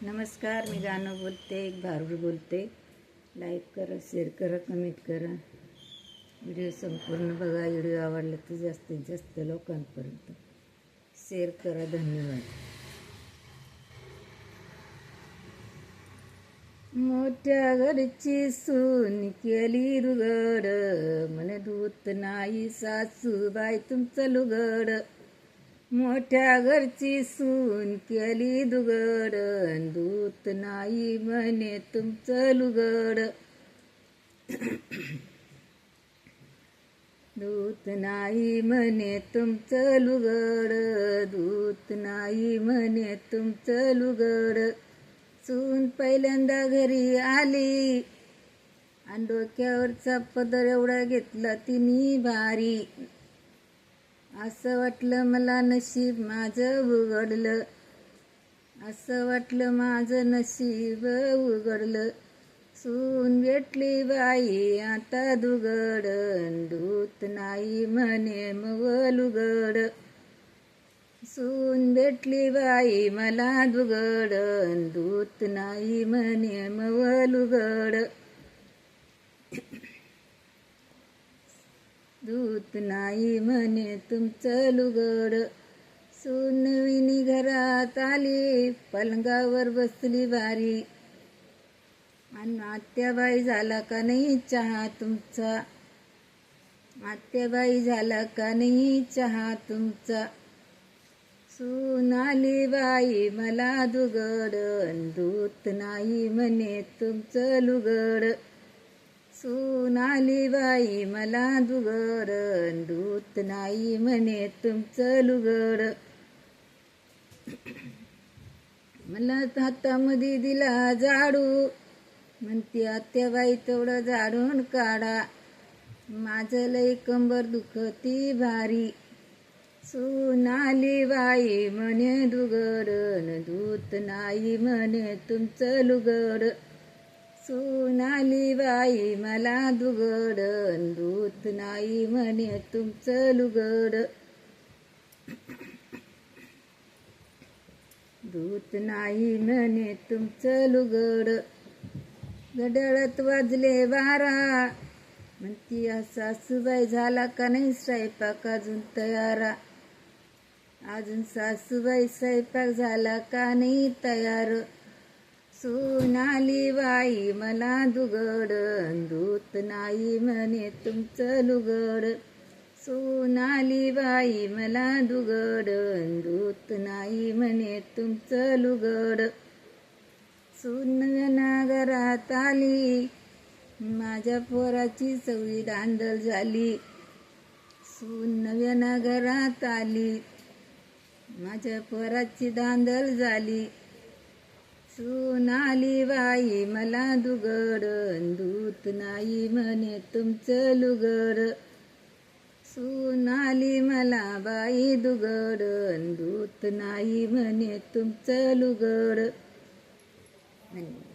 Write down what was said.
नमस्कार, मी गाणं बोलते, एक भारूड बोलते. लाईक करा, शेअर करा, कमेंट करा. व्हिडिओ संपूर्ण बघा. व्हिडिओ आवडला तर जास्तीत जास्त लोकांपर्यंत शेअर करा. धन्यवाद. मोठ्या घरची सून केली रुगड, मन दूत नाही सासूबाई तुमचं लुगड. मोठ्या घरची सून केली दुगड, दूत नाही म्हणे तुमचं लुगड. दूत नाही म्हणे तुमचं लुगड, दूत नाही म्हणे तुमचं लुगड. सून पहिल्यांदा घरी आली आणि डोक्यावरचा पदर एवढा घेतला तिने भारी. असं वाटलं मला नशीब माझं उघडलं, असं वाटलं माझं नशीब उघडलं. सून भेटली बाई आता दुगड, दूत नाही म्हणे मग लुगड. सून भेटली बाई मला दुगड, दूत नाही म्हणे मग लुगड. दूत नाही म्हणे तुमचं लुगड. सून नवीनी घरात आली, पलंगावर बसली भारी. आणि आत्याबाई झाला का नाही चहा तुमचा, आत्याबाई झाला का नाही चहा तुमचा. सून आली बाई मला दुगड, दूत नाही म्हणे तुमचं लुगड. सून आली बाई मला दुगड, दूत नाही म्हणे तुमचं लुगड. मला हातामध्ये दिला झाडू, म्हणते आत्याबाई तेवढं झाडून काढा, माझं लई कंबर दुखती भारी. सून आली बाई म्हणे दुगड, दूत नाही म्हणे तुमचं लुगड. सून आली बाई मला दुगड, दूत नाही म्हणे तुमचं लुगड. दूत नाही म्हणे तुमचं लुगड. घड्याळात वाजले 12, म्हणती सासूबाई झाला का नाही स्वयंपाक अजून तयारा. अजून सासूबाई स्वयंपाक झाला का नाही तयार. सून आली बाई मला दुगड, दूत नाही म्हणे तुमचं लुगड. सून आली बाई मला दुगड, दूत नाही म्हणे तुमचं लुगड. सून नव्या घरात आली, माझ्या पोराची सवयी धांदल झाली. सून नव्या घरात आली, माझ्या पोराची धांदल झाली. सून आली बाई मला दुगड, दूत नाही म्हणे तुमचं लुगड. सून आली मला बाई दुगड, दूत नाही म्हणे तुमचं लुगड. धन्यवाद.